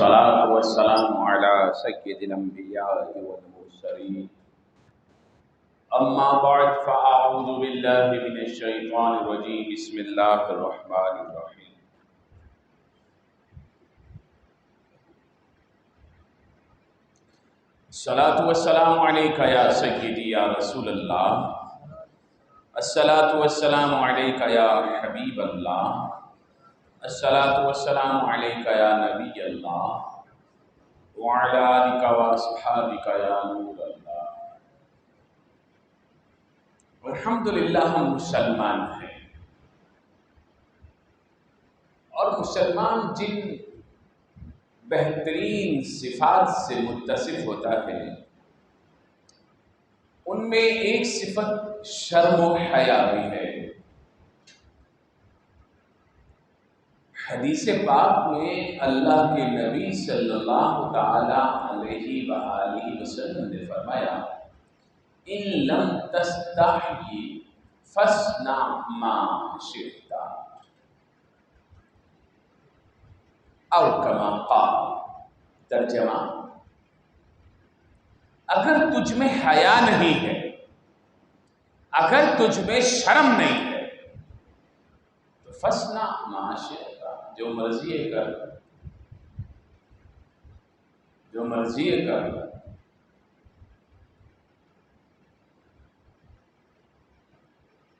والصلاة والسلام على سيد الأنبياء والمرسلين أما بعد فأعوذ بالله من الشيطان الرجيم بسم الله الرحمن الرحيم الصلاة والسلام عليك يا سيدي يا رسول الله الصلاة والسلام عليك يا حبيب الله الصلاة والسلام عليك يا نبي الله وعلى آلك وأصحابك يا نور اللہ۔ الحمدللہ ہم مسلمان ہیں، اور مسلمان جن بہترین صفات سے متصف ہوتا ہے ان میں ایک صفت شرم و حیا بھی ہے۔ حدیث پاک میں اللہ کے نبی صلی اللہ تعالی علیہ وآلہ وسلم نے فرمایا ان لم تستحی فاصنع ما شئت او کما قال۔ ترجمہ، اگر تجھ میں حیا نہیں ہے، اگر تجھ میں شرم نہیں ہے تو فاصنع ما شئت، جو مرضی ہے کر، جو مرضی ہے کر۔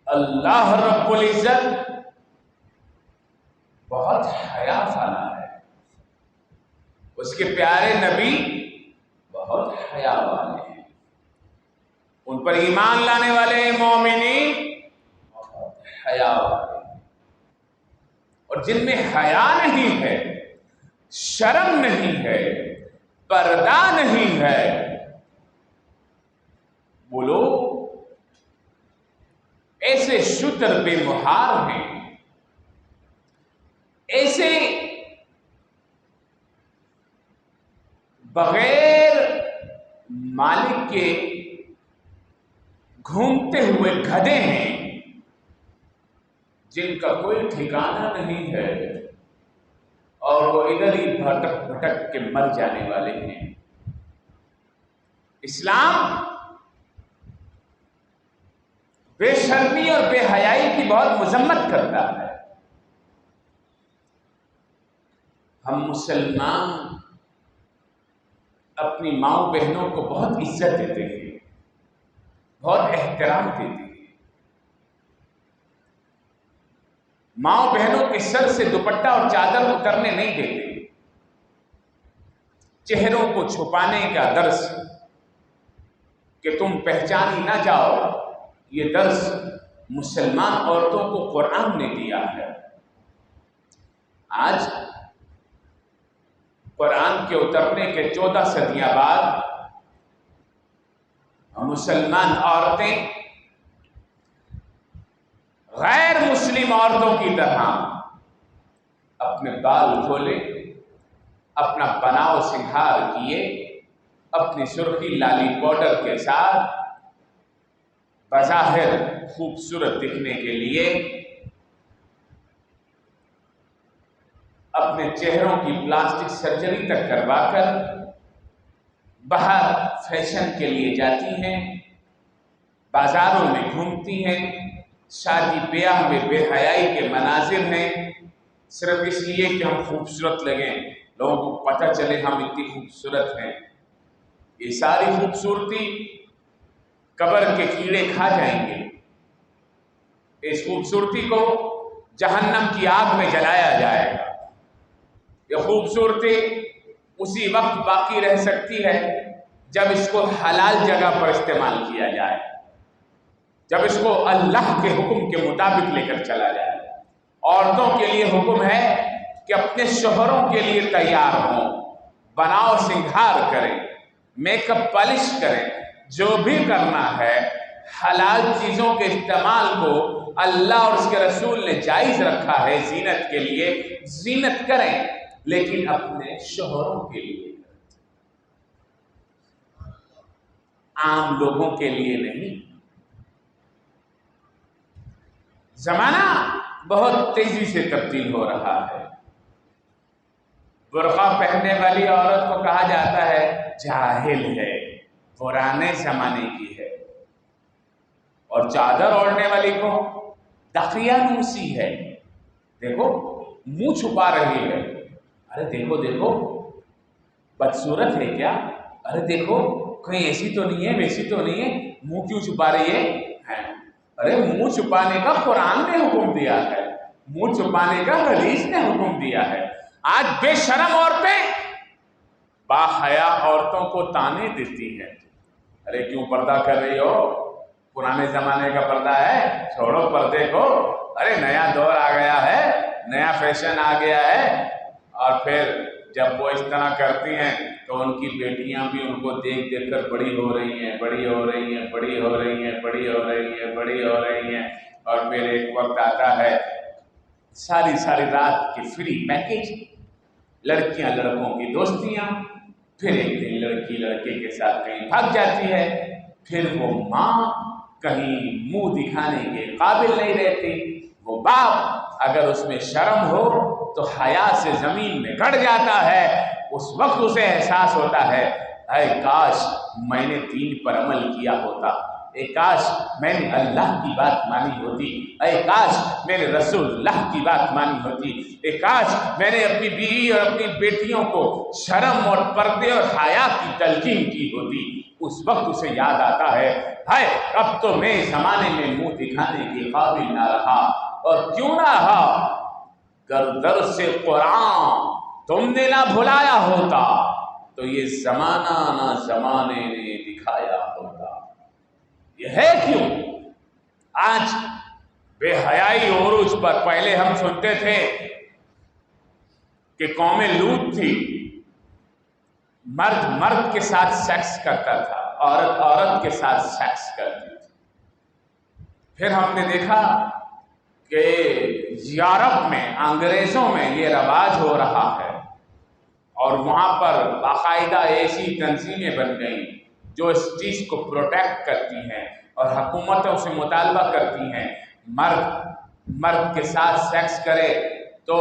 اللہ رب العزت بہت حیا والا ہے، اس کے پیارے نبی بہت حیا والے ہیں، ان پر ایمان لانے والے مومنین بہت حیا والے ہیں، اور جن میں حیا نہیں ہے، شرم نہیں ہے، پردہ نہیں ہے، وہ لوگ ایسے شتر بے مہار ہیں، ایسے بغیر مالک کے گھومتے ہوئے گدھے ہیں جن کا کوئی ٹھکانہ نہیں ہے اور وہ ادھر ہی بھٹک بھٹک کے مر جانے والے ہیں۔ اسلام بے شرمی اور بے حیائی کی بہت مذمت کرتا ہے۔ ہم مسلمان اپنی ماں بہنوں کو بہت عزت دیتے ہیں، بہت احترام دیتے ہیں، ماں بہنوں کے سر سے دوپٹہ اور چادر اترنے نہیں دیتے، چہروں کو چھپانے کا درس کہ تم پہچانی نہ جاؤ، یہ درس مسلمان عورتوں کو قرآن نے دیا ہے۔ آج قرآن کے اترنے کے 14 صدیاں بعد مسلمان عورتیں غیر مسلم عورتوں کی طرح اپنے بال کھولے، اپنا بناؤ سنگھار کیے، اپنی سرخی لالی پاؤڈر کے ساتھ بظاہر خوبصورت دکھنے کے لیے اپنے چہروں کی پلاسٹک سرجری تک کروا کر باہر فیشن کے لیے جاتی ہیں، بازاروں میں گھومتی ہیں، شادی بیاہ میں بے حیائی کے مناظر ہیں، صرف اس لیے کہ ہم خوبصورت لگیں، لوگوں کو پتہ چلے ہم اتنی خوبصورت ہیں۔ یہ ساری خوبصورتی قبر کے کیڑے کھا جائیں گے، اس خوبصورتی کو جہنم کی آگ میں جلایا جائے گا۔ یہ خوبصورتی اسی وقت باقی رہ سکتی ہے جب اس کو حلال جگہ پر استعمال کیا جائے، جب اس کو اللہ کے حکم کے مطابق لے کر چلا جائے۔ عورتوں کے لیے حکم ہے کہ اپنے شوہروں کے لیے تیار ہوں، بناؤ سنگھار کریں، میک اپ پالش کریں، جو بھی کرنا ہے حلال چیزوں کے استعمال کو اللہ اور اس کے رسول نے جائز رکھا ہے، زینت کے لیے زینت کریں، لیکن اپنے شوہروں کے لیے، عام لوگوں کے لیے نہیں۔ زمانہ بہت تیزی سے تبدیل ہو رہا ہے، برقع پہننے والی عورت کو کہا جاتا ہے جاہل ہے، پرانے زمانے کی ہے، اور چادر اوڑھنے والی کو دقیانوسی ہے۔ دیکھو منہ چھپا رہی ہے، ارے دیکھو دیکھو بدصورت ہے کیا، ارے دیکھو کہیں ایسی تو نہیں ہے ویسی تو نہیں ہے، منہ کیوں چھپا رہی ہے؟ ارے منہ چھپانے کا قرآن نے حکم دیا ہے، منہ چھپانے کا حدیث نے حکم دیا ہے۔ آج بے شرم عورتیں با حیا عورتوں کو تانے دیتی ہیں، ارے کیوں پردہ کر رہی ہو، پرانے زمانے کا پردہ ہے، چھوڑو پردے کو، ارے نیا دور آ گیا ہے، نیا فیشن آ گیا ہے۔ اور پھر جب وہ اس طرح کرتی ہیں تو ان کی بیٹیاں بھی ان کو دیکھ دیکھ کر بڑی ہو رہی ہیں، بڑی ہو رہی ہیں، بڑی ہو رہی ہیں، بڑی ہو رہی ہیں، بڑی ہو رہی ہیں، اور پھر ایک وقت آتا ہے ساری ساری رات کی فری پیکج، لڑکیاں لڑکوں کی دوستیاں، پھر ایک دن لڑکی لڑکے کے ساتھ کہیں بھاگ جاتی ہے، پھر وہ ماں کہیں منہ دکھانے کے قابل نہیں رہتی، وہ باپ اگر اس میں شرم ہو تو حیا سے زمین میں گڑ جاتا ہے۔ اس وقت اسے احساس ہوتا ہے اے کاش میں نے دین پر عمل کیا ہوتا، اے کاش میں نے اللہ کی بات مانی ہوتی، اے کاش میں نے رسول اللہ کی بات مانی ہوتی، اے کاش میں نے اپنی بیوی اور اپنی بیٹیوں کو شرم اور پردے اور حیا کی تلقین کی ہوتی۔ اس وقت اسے یاد آتا ہے ہائے اب تو میں زمانے میں منہ دکھانے کے قابل نہ رہا، اور کیوں نہ رہا، گر درس قرآن تم نے نہ بھلایا ہوتا تو یہ زمانہ نہ زمانے نے دکھایا ہوتا۔ یہ ہے کیوں آج بے حیائی عروج پر؟ پہلے ہم سنتے تھے کہ قوم لوط تھی، مرد مرد کے ساتھ سیکس کرتا تھا، عورت عورت کے ساتھ سیکس کرتی تھی۔ پھر ہم نے دیکھا کہ یورپ میں انگریزوں میں یہ رواج ہو رہا ہے، اور وہاں پر باقاعدہ ایسی تنظیمیں بن گئیں جو اس چیز کو پروٹیکٹ کرتی ہیں اور حکومتوں سے مطالبہ کرتی ہیں مرد مرد کے ساتھ سیکس کرے تو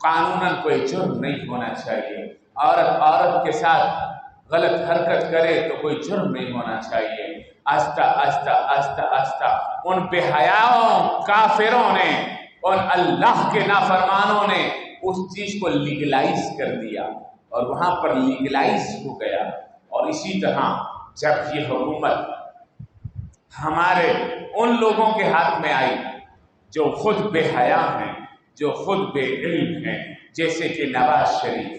قانوناً کوئی جرم نہیں ہونا چاہیے، عورت عورت کے ساتھ غلط حرکت کرے تو کوئی جرم نہیں ہونا چاہیے۔ آہستہ آہستہ آہستہ آہستہ ان بے حیاؤں کافروں نے، ان اللہ کے نافرمانوں نے اس چیز کو لیگلائز کر دیا، اور وہاں پر لیگلائز ہو گیا۔ اور اسی طرح جب یہ حکومت ہمارے ان لوگوں کے ہاتھ میں آئی جو خود بے حیا ہیں، جو خود بے علم ہیں، جیسے کہ نواز شریف،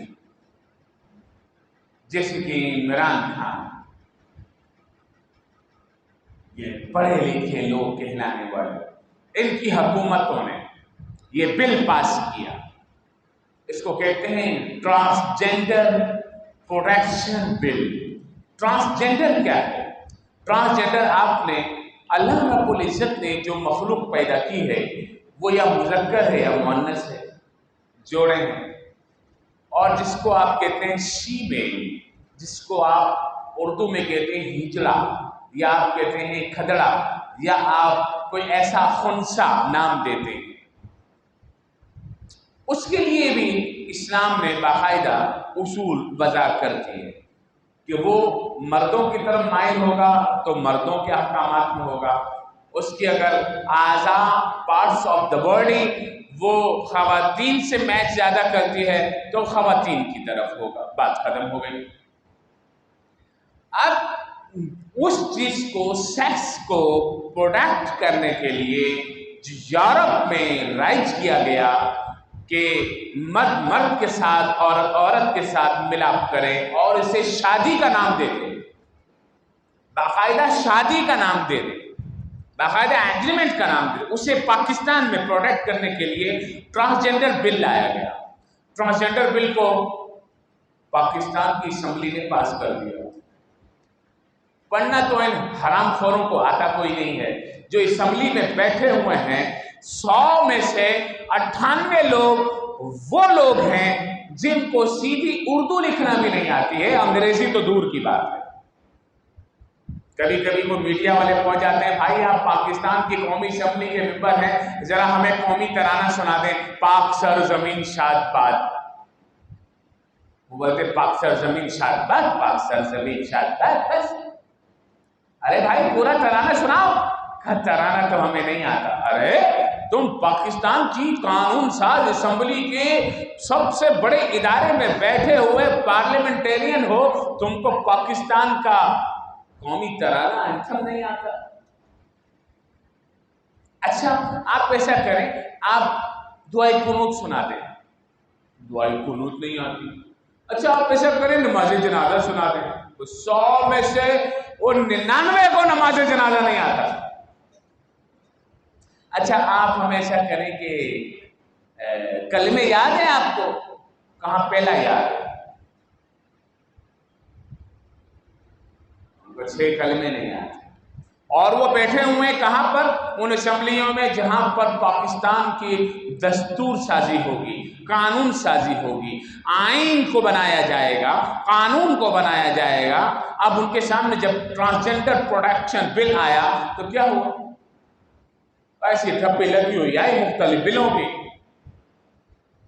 جیسے کہ عمران خان، یہ پڑھے لکھے لوگ کہلانے والے، ان کی حکومتوں نے یہ بل پاس کیا، اس کو کہتے ہیں ٹرانسجینڈر پروٹیکشن بل۔ ٹرانسجینڈر کیا ہے؟ ٹرانسجینڈر آپ نے اللہ رب العزت نے جو مخلوق پیدا کی ہے وہ یا مذکر ہے یا مؤنث ہے، جوڑے ہیں، اور جس کو آپ کہتے ہیں شی میل، جس کو آپ اردو میں کہتے ہیں ہجڑا، یا آپ کہتے ہیں کھدڑا، یا آپ کوئی ایسا خنثی نام دیتے ہیں۔ اس کے لیے بھی اسلام نے باقاعدہ اصول وضع کر دیے کہ وہ مردوں کی طرف مائل ہوگا تو مردوں کے احکامات میں ہوگا، اس کی اگر اعضاء پارٹس آف دا باڈی وہ خواتین سے میچ زیادہ کرتی ہے تو خواتین کی طرف ہوگا، بات ختم ہو گئی۔ اب اس چیز کو، سیکس کو پروٹیکٹ کرنے کے لیے جو یورپ میں رائج کیا گیا کہ مرد مرد کے ساتھ عورت عورت کے ساتھ ملاپ کرے اور اسے شادی کا نام دے دے، باقاعدہ شادی کا نام دے دے، باقاعدہ ایگریمنٹ کا نام دے، اسے پاکستان میں پروٹیکٹ کرنے کے لیے ٹرانسجینڈر بل لایا گیا۔ ٹرانسجینڈر بل کو پاکستان کی اسمبلی نے پاس کر دیا۔ پڑھنا تو ان حرام خوروں کو آتا کوئی نہیں ہے، جو اسمبلی میں بیٹھے ہوئے ہیں 100 میں سے 98 لوگ وہ لوگ ہیں جن کو سیدھی اردو لکھنا بھی نہیں آتی ہے، انگریزی تو دور کی بات ہے۔ کبھی کبھی وہ میڈیا والے پہنچ جاتے ہیں، بھائی آپ پاکستان کی قومی اسمبلی کے ممبر ہیں، ذرا ہمیں قومی ترانہ سنا دیں، پاک سر زمین شاد باد۔ وہ بولتے پاک سرزمین شاد بس، پاک سرزمین شاد بس بس۔ ارے بھائی پورا ترانہ سناؤ۔ ترانہ تو ہمیں نہیں آتا۔ ارے تم پاکستان کی قانون ساز اسمبلی کے سب سے بڑے ادارے میں بیٹھے ہوئے پارلیمنٹیرین ہو، تم کو پاکستان کا قومی ترانہ اینتھم نہیں آتا؟ اچھا آپ ایسا کریں، آپ دعائے قنوت سنا دیں۔ دعائے قنوت نہیں آتی؟ اچھا آپ ایسا کریں نماز جنازہ سنا دیں۔ 100 میں سے وہ 99 کو نماز جنازہ نہیں آتا۔ اچھا آپ ہمیشہ کریں کہ کلمے یاد ہیں آپ کو؟ کہاں پہلا یاد ہے؟ 6 کلمے نہیں آتے، اور وہ بیٹھے ہوئے ہیں کہاں پر؟ ان اسمبلیوں میں جہاں پر پاکستان کی دستور سازی ہوگی، قانون سازی ہوگی، آئین کو بنایا جائے گا، قانون کو بنایا جائے گا۔ اب ان کے سامنے جب ٹرانسجنڈر پروٹیکشن بل آیا تو کیا ہوا؟ ایسی ٹھپی لگی ہوئی آئی مختلف بلوں کی۔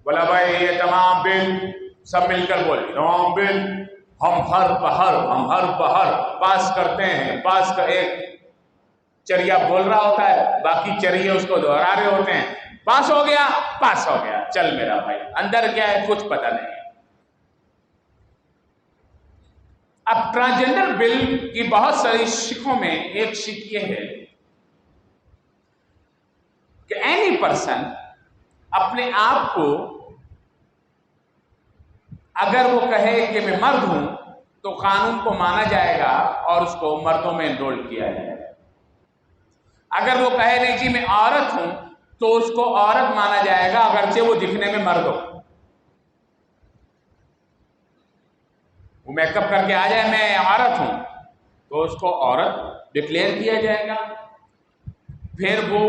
بولا بھائی یہ تمام بل سب مل کر بولے تمام بل ہم ہر پہر پاس کرتے ہیں۔ پاس کا ایک چریا بول رہا ہوتا ہے، باقی چریے اس کو دہرا رہے ہوتے ہیں۔ پاس ہو گیا، پاس ہو گیا، چل میرا بھائی، اندر کیا ہے کچھ پتہ نہیں۔ اب ٹرانسجنڈر بل کی بہت ساری شکوں میں ایک شک یہ ہے کہ اینی پرسن اپنے آپ کو اگر وہ کہے کہ میں مرد ہوں تو قانون کو مانا جائے گا اور اس کو مردوں میں انرول کیا جائے گا۔ اگر وہ کہے نہیں جی میں عورت ہوں تو اس کو عورت مانا جائے گا اگرچہ وہ دکھنے میں مرد ہو۔ وہ میک اپ کر کے آ جائے میں عورت ہوں تو اس کو عورت ڈکلیئر کیا جائے گا۔ پھر وہ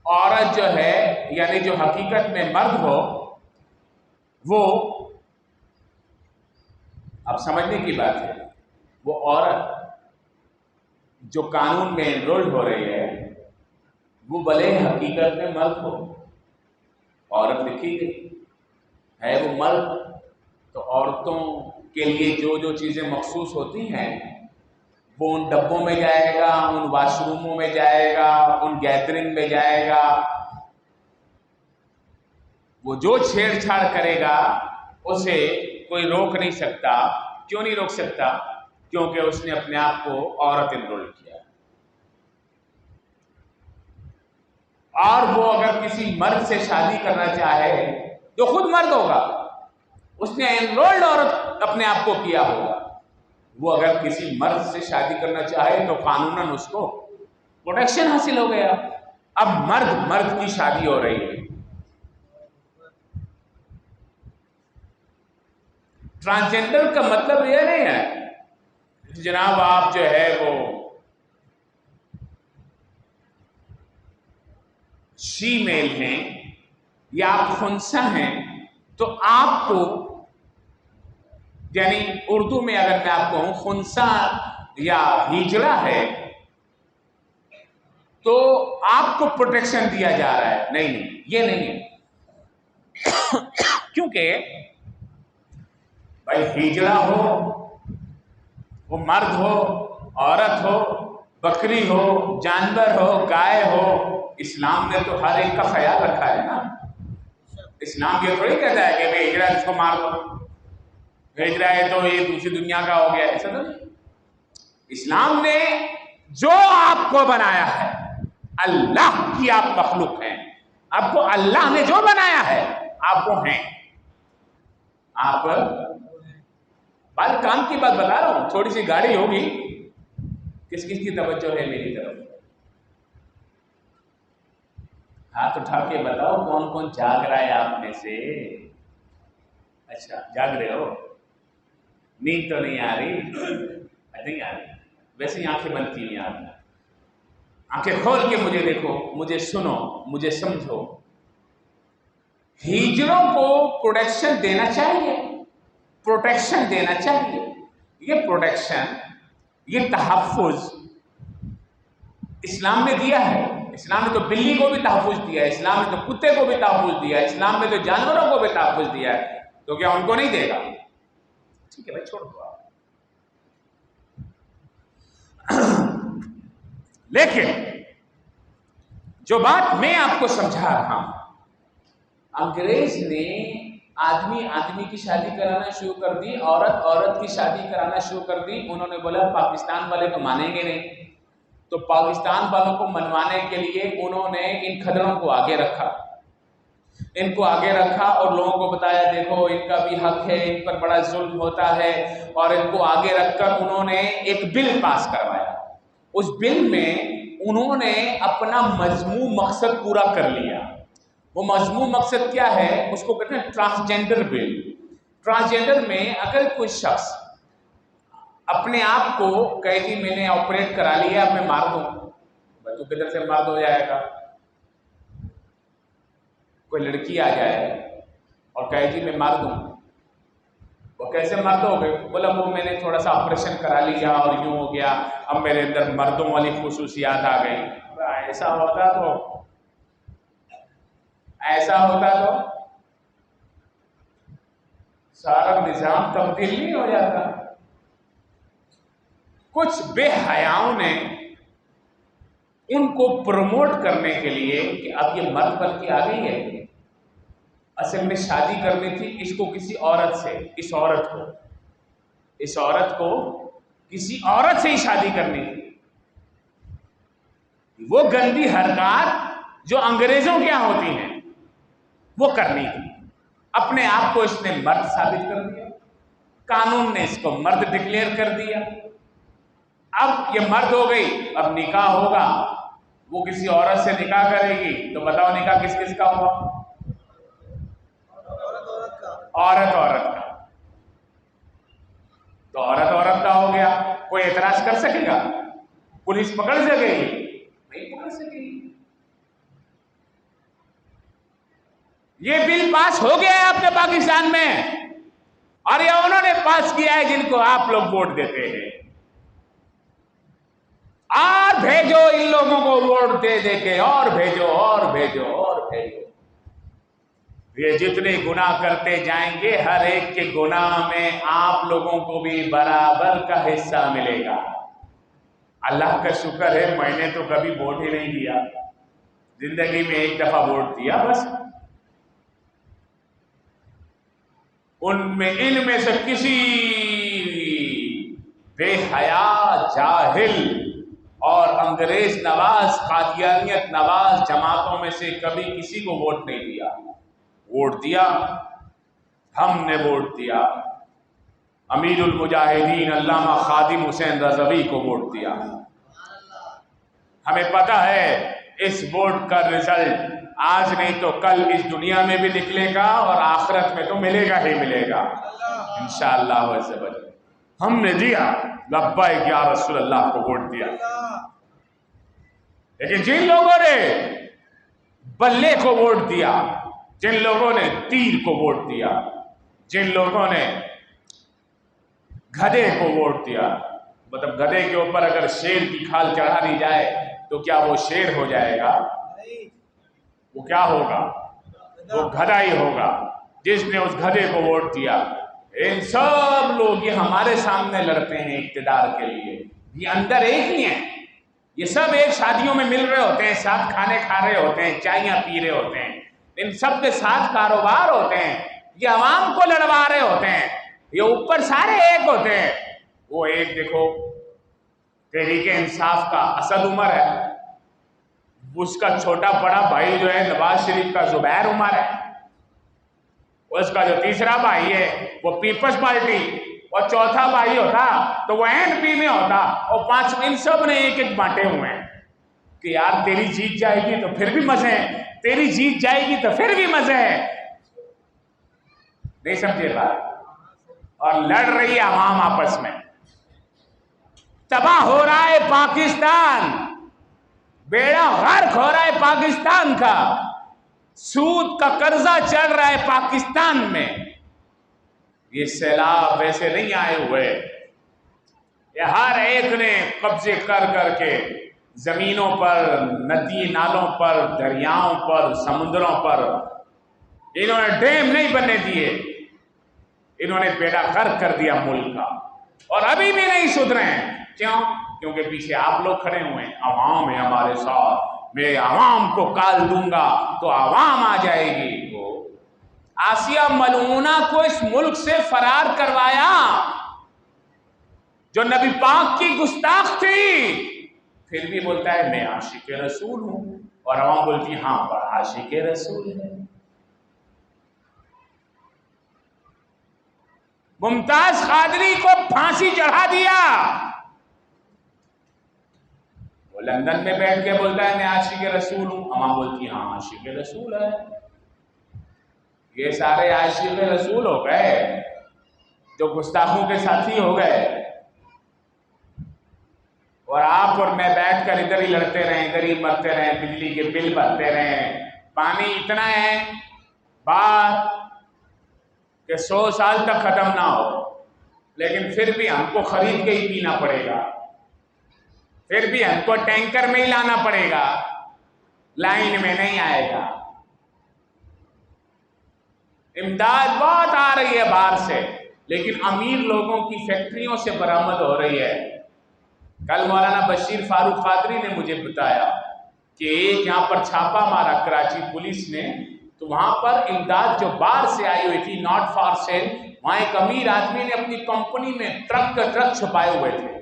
عورت جو ہے یعنی جو حقیقت میں مرد ہو، وہ اب سمجھنے کی بات ہے، وہ عورت جو قانون میں انرول ہو رہی ہے وہ بھلے حقیقت میں مرد ہو، عورت لکھی گئی ہے وہ مرد، تو عورتوں کے لیے جو جو چیزیں مخصوص ہوتی ہیں وہ ان ڈبوں میں جائے گا، ان واش روموں میں جائے گا، ان گیدرنگ میں جائے گا۔ وہ جو چھیڑ چھاڑ کرے گا اسے کوئی روک نہیں سکتا۔ کیوں نہیں روک سکتا؟ کیونکہ اس نے اپنے آپ کو عورت انرول کیا۔ اور وہ اگر کسی مرد سے شادی کرنا چاہے تو خود مرد ہوگا، اس نے انرولڈ عورت اپنے آپ کو کیا ہوگا۔ وہ اگر کسی مرد سے شادی کرنا چاہے تو قانوناً اس کو پروٹیکشن حاصل ہو گیا۔ اب مرد کی شادی ہو رہی ہے۔ ٹرانسجنڈر کا مطلب یہ نہیں ہے جناب آپ جو ہے وہ شی میل ہیں یا آپ خنثی ہیں تو آپ کو یعنی اردو میں اگر میں آپ کہوں خنثی یا ہجڑا ہے تو آپ کو پروٹیکشن دیا جا رہا ہے۔ نہیں یہ نہیں ہے، کیونکہ بھائی ہجڑا ہو، وہ مرد ہو، عورت ہو، بکری ہو، جانور ہو، گائے ہو، اسلام نے تو ہر ایک کا خیال رکھا ہے نا۔ اسلام یہ تھوڑی کہتا ہے کہ بھائی ہجڑا اس کو مار دو، ہجڑا ہے تو یہ دوسری دنیا کا ہو گیا، ایسا تو نہیں۔ اسلام نے جو آپ کو بنایا ہے، اللہ کی آپ مخلوق ہیں، آپ کو اللہ نے جو بنایا ہے آپ وہ ہیں۔ آپ بات کام کی بات بتا رہا ہوں، تھوڑی سی گاڑی ہوگی، کس کس کی توجہ ہے میری طرف؟ ہاتھ اٹھا کے بتاؤ کون کون جاگ رہا ہے آپ میں سے؟ اچھا جاگ رہے ہو، نیند تو نہیں آ رہی؟ نہیں آ رہی، ویسے ہی آنکھیں بند کی ہیں آپ نے۔ آنکھیں کھول کے مجھے دیکھو، مجھے سنو، مجھے سمجھو۔ ہجڑوں کو پروٹیکشن دینا چاہیے، پروٹیکشن دینا چاہیے۔ یہ پروٹیکشن، یہ تحفظ اسلام نے دیا ہے۔ اسلام نے تو بلی کو بھی تحفظ دیا ہے، اسلام نے تو کتے کو بھی تحفظ دیا ہے، اسلام نے تو جانوروں کو بھی تحفظ دیا ہے، تو کیا ان کو نہیں دے گا؟ ٹھیک ہے بھائی چھوڑ دو آپ. لیکن جو بات میں آپ کو سمجھا رہا ہوں، انگریز نے آدمی کی شادی کرانا شروع کر دی، عورت کی شادی کرانا شروع کر دی. انہوں نے بولا پاکستان والے تو مانیں گے نہیں، تو پاکستان والوں کو منوانے کے لیے انہوں نے ان کھدڑوں کو آگے رکھا، اور لوگوں کو بتایا دیکھو ان کا بھی حق ہے، ان پر بڑا ظلم ہوتا ہے، اور ان کو آگے رکھ کر انہوں نے ایک بل پاس کروایا. اس بل میں انہوں نے اپنا مذموم مقصد پورا کر لیا. وہ مذموم مقصد کیا ہے؟ اس کو کہتے ہیں ٹرانسجینڈر بل. ٹرانسجینڈر میں اگر کوئی شخص اپنے آپ کو کہے کہ میں نے آپریٹ کرا لیا اب میں مار دوں، بچوں کی طرف سے مرد ہو جائے گا. کوئی لڑکی آ جائے اور کہے جی میں مار دوں، وہ کیسے مرد ہو گئے؟ بولا وہ میں نے تھوڑا سا آپریشن کرا لیا اور یوں ہو گیا، اب میرے اندر مردوں والی خصوصیات آ گئی. ایسا ہوتا تو سارا نظام تبدیل نہیں ہو جاتا. کچھ بے حیاؤں نے ان کو پروموٹ کرنے کے لیے کہ اب یہ مرد بن کے آ گئی ہے، اصل میں شادی کرنی تھی اس کو کسی عورت سے، اس عورت کو کسی عورت سے ہی شادی کرنی تھی. وہ گندی حرکات جو انگریزوں کے یہاں ہوتی ہیں وہ کرنی تھی. اپنے آپ کو اس نے مرد ثابت کر دیا، قانون نے اس کو مرد ڈکلیئر کر دیا. اب یہ مرد ہو گئی، اب نکاح ہوگا، وہ کسی عورت سے نکاح کرے گی تو بتاؤ نکاح کس کس کا ہوگا؟ عورت کا. تو عورت کا ہو گیا، کوئی اعتراض کر سکے گا؟ پولیس پکڑ سکے گی؟ نہیں پکڑ سکے گی. یہ بل پاس ہو گیا ہے اپنے پاکستان میں، اور یہ انہوں نے پاس کیا ہے جن کو آپ لوگ ووٹ دیتے ہیں. اور بھیجو ان لوگوں کو ووٹ دے دے کے، اور بھیجو. یہ جتنے گناہ کرتے جائیں گے ہر ایک کے گناہ میں آپ لوگوں کو بھی برابر کا حصہ ملے گا. اللہ کا شکر ہے میں نے تو کبھی ووٹ ہی نہیں دیا، زندگی میں ایک دفعہ ووٹ دیا بس. ان میں سے کسی بے حیا، جاہل اور انگریز نواز، قادیانیت نواز جماعتوں میں سے کبھی کسی کو ووٹ نہیں دیا. ووٹ دیا، ہم نے ووٹ دیا. امیر المجاہدین علامہ خادم حسین رضوی کو ووٹ دیا. ہمیں پتہ ہے اس ووٹ کا رزلٹ آج نہیں تو کل اس دنیا میں بھی نکلے گا اور آخرت میں تو ملے گا ہی ملے گا انشاءاللہ عز و جل. ہم نے دیا، لبیک یا رسول اللہ کو ووٹ دیا. لیکن جن لوگوں نے بلے کو ووٹ دیا، جن لوگوں نے تیر کو ووٹ دیا، جن لوگوں نے گدھے کو ووٹ دیا، مطلب گدھے کے اوپر اگر شیر کی کھال چڑھا دی جائے تو کیا وہ شیر ہو جائے گا؟ وہ کیا ہوگا؟ وہ گدھا ہی ہوگا. جس نے اس گدھے کو ووٹ دیا، ان سب لوگ یہ ہمارے سامنے لڑتے ہیں اقتدار کے لیے، یہ اندر ایک ہی ہیں. یہ سب ایک شادیوں میں مل رہے ہوتے ہیں، ساتھ کھانے کھا رہے ہوتے ہیں، چائیاں پی رہے ہوتے ہیں، ان سب کے ساتھ کاروبار ہوتے ہیں، یہ عوام کو لڑوا رہے ہوتے ہیں. یہ اوپر سارے ایک ہوتے ہیں. وہ ایک دیکھو تحریک انصاف کا اسد عمر ہے، اس کا چھوٹا بڑا بھائی جو ہے نواز شریف کا زبیر عمر ہے، اس کا جو تیسرا بھائی ہے وہ پیپلز پارٹی، اور چوتھا بھائی ہوتا تو وہ NP میں ہوتا، اور پانچ. ان سب نے ایک ایک بانٹے ہوئے ہیں کہ یار تیری جیت جائے گی تو پھر بھی مزے ہیں، تیری جیت جائے گی تو پھر بھی مزے ہیں. نہیں سمجھے بات؟ اور لڑ رہی ہے عوام آپس میں. تباہ ہو رہا ہے پاکستان، بیڑا غرق ہو رہا ہے پاکستان کا، سود کا قرضہ چڑھ رہا ہے پاکستان میں. یہ سیلاب ویسے نہیں آئے ہوئے، یہ ہر ایک نے قبضے کر کر کے زمینوں پر، ندی نالوں پر، دریاؤں پر، سمندروں پر، انہوں نے ڈیم نہیں بننے دیے. انہوں نے بیڑا غرق کر دیا ملک کا، اور ابھی بھی نہیں سدھرے ہیں۔ کیوں؟ کیونکہ پیچھے آپ لوگ کھڑے ہوئے ہیں، عوام ہے ہمارے ساتھ، میں عوام کو کال دوں گا تو عوام آ جائے گی۔ وہ آسیہ ملعونہ کو اس ملک سے فرار کروایا جو نبی پاک کی گستاخ تھی، پھر بھی بولتا ہے میں عاشق رسول ہوں، اور عوام بولتی ہاں پر عاشق رسول ہے۔ ممتاز قادری کو پھانسی چڑھا دیا، وہ لندن میں بیٹھ کے بولتا ہے میں عاشق رسول ہوں، عوام بولتی ہاں عاشق رسول ہے۔ یہ سارے عاشق رسول ہو گئے جو گستاخوں کے ساتھی ہو گئے، اور آپ اور میں بیٹھ کر ادھر ہی لڑتے رہیں، ادھر ہی مرتے رہیں، بجلی کے بل بھرتے رہیں، پانی اتنا ہے بات کہ 100 سال تک ختم نہ ہو، لیکن پھر بھی ہم کو خرید کے ہی پینا پڑے گا، پھر بھی ہم کو ٹینکر میں ہی لانا پڑے گا، لائن میں نہیں آئے گا۔ امداد بہت آ رہی ہے باہر سے، لیکن امیر لوگوں کی فیکٹریوں سے برآمد ہو رہی ہے۔ کل مولانا بشیر فاروق قادری نے مجھے بتایا کہ ایک یہاں پر چھاپا مارا کراچی پولیس نے، تو وہاں پر امداد جو باہر سے آئی ہوئی تھی ناٹ فار سیل، وہاں ایک امیر آدمی نے اپنی کمپنی میں ٹرک کا ٹرک چھپائے ہوئے تھے۔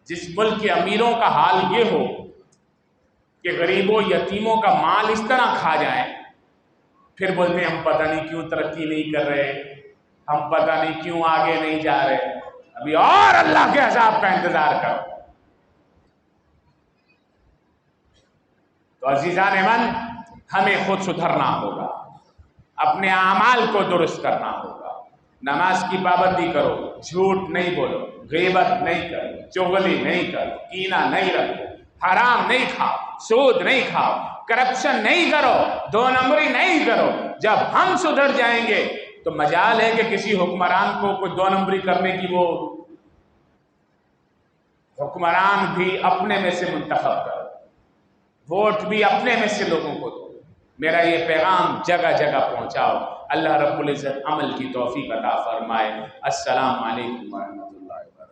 جس ملک کے امیروں کا حال یہ ہو کہ غریبوں یتیموں کا مال اس طرح کھا جائیں، پھر بولتے ہیں ہم پتہ نہیں کیوں ترقی نہیں کر رہے، ہم پتہ نہیں کیوں آگے نہیں جا رہے، ابھی اور اللہ کے عذاب کا انتظار کرو۔ تو عزیزان من، ہمیں خود سدھرنا ہوگا، اپنے اعمال کو درست کرنا ہوگا، نماز کی پابندی کرو، جھوٹ نہیں بولو، غیبت نہیں کرو، چغلی نہیں کرو، کینہ نہیں رکھو، حرام نہیں کھاؤ، سود نہیں کھاؤ، کرپشن نہیں کرو، 2 نمبری نہیں کرو۔ جب ہم سدھر جائیں گے تو مجال ہے کہ کسی حکمران کو کوئی 2 نمبری کرنے کی، وہ حکمران بھی اپنے میں سے منتخب کرو، ووٹ بھی اپنے میں سے لوگوں کو دو۔ میرا یہ پیغام جگہ جگہ پہنچاؤ۔ اللہ رب العزت عمل کی توفیق عطا فرمائے۔ السلام علیکم ورحمۃ اللہ۔